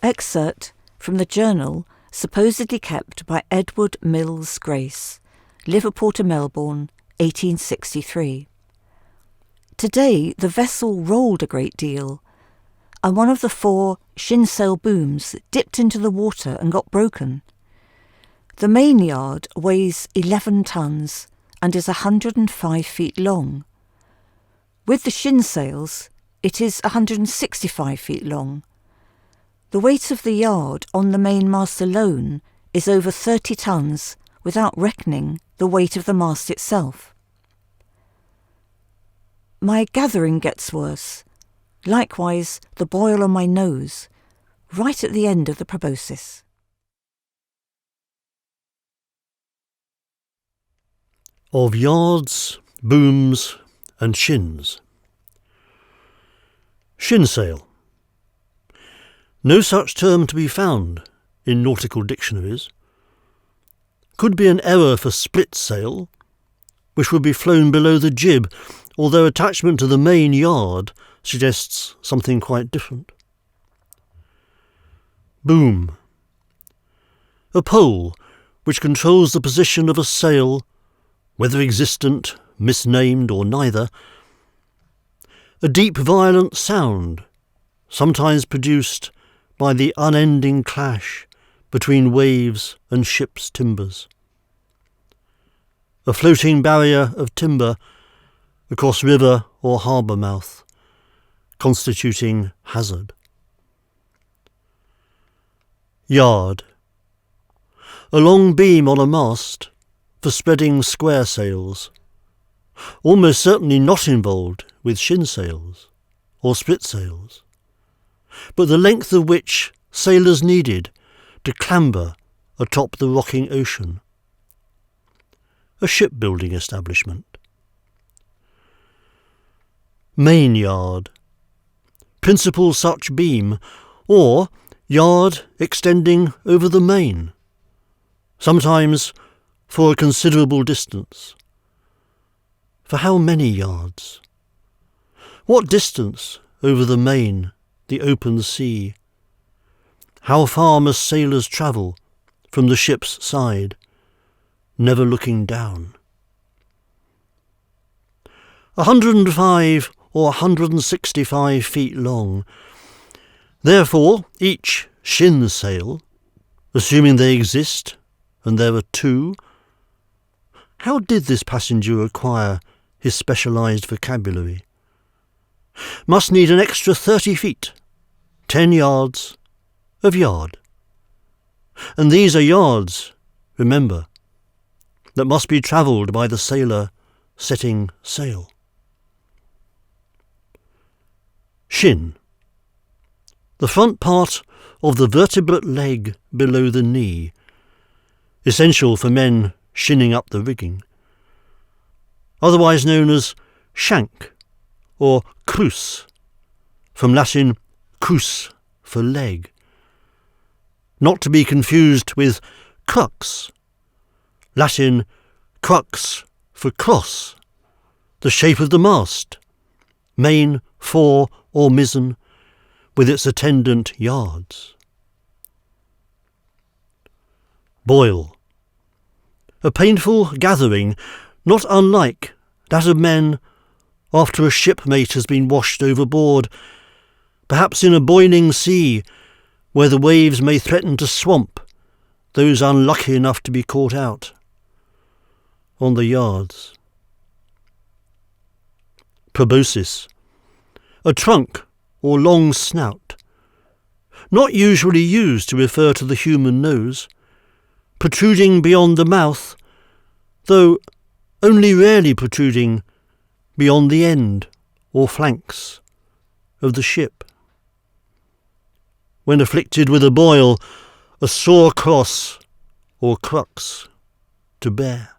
Excerpt from the journal supposedly kept by Edward Mills Grace, Liverpool to Melbourne, 1863. Today the vessel rolled a great deal, and one of the 4 shinsail booms dipped into the water and got broken. The main yard weighs 11 tons and is 105 feet long. With the shinsails, it is 165 feet long. The weight of the yard on the main mast alone is over 30 tons, without reckoning the weight of the mast itself. My gathering gets worse, likewise the boil on my nose, right at the end of the proboscis. Of yards, booms and shins. Shinsail. No such term to be found in nautical dictionaries. Could be an error for split sail, which would be flown below the jib, although attachment to the main yard suggests something quite different. Boom. A pole which controls the position of a sail, whether existent, misnamed or neither. A deep violent sound, sometimes produced by the unending clash between waves and ship's timbers. A floating barrier of timber across river or harbour mouth, constituting hazard. Yard. A long beam on a mast for spreading square sails, almost certainly not involved with shinsails or split sails, but the length of which sailors needed to clamber atop the rocking ocean. A shipbuilding establishment. Main yard. Principal such beam, or yard extending over the main, sometimes for a considerable distance. For how many yards? What distance over the main, the open sea? How far must sailors travel from the ship's side, never looking down? 105 or 165 feet long. Therefore, each shinsail, assuming they exist, and there are 2, how did this passenger acquire his specialised vocabulary? Must need an extra 30 feet, 10 yards, of yard. And these are yards, remember, that must be travelled by the sailor setting sail. Shin. The front part of the vertebrate leg below the knee, essential for men shinning up the rigging. Otherwise known as shank or crus, from Latin crus for leg. Not to be confused with crux, Latin crux for cross, the shape of the mast, main, fore or mizzen, with its attendant yards. Boil. A painful gathering, not unlike that of men after a shipmate has been washed overboard, perhaps in a boiling sea where the waves may threaten to swamp those unlucky enough to be caught out. On the yards. Proboscis. A trunk or long snout, not usually used to refer to the human nose, protruding beyond the mouth, though only rarely protruding beyond the end or flanks of the ship. When afflicted with a boil, a sore cross or crux to bear.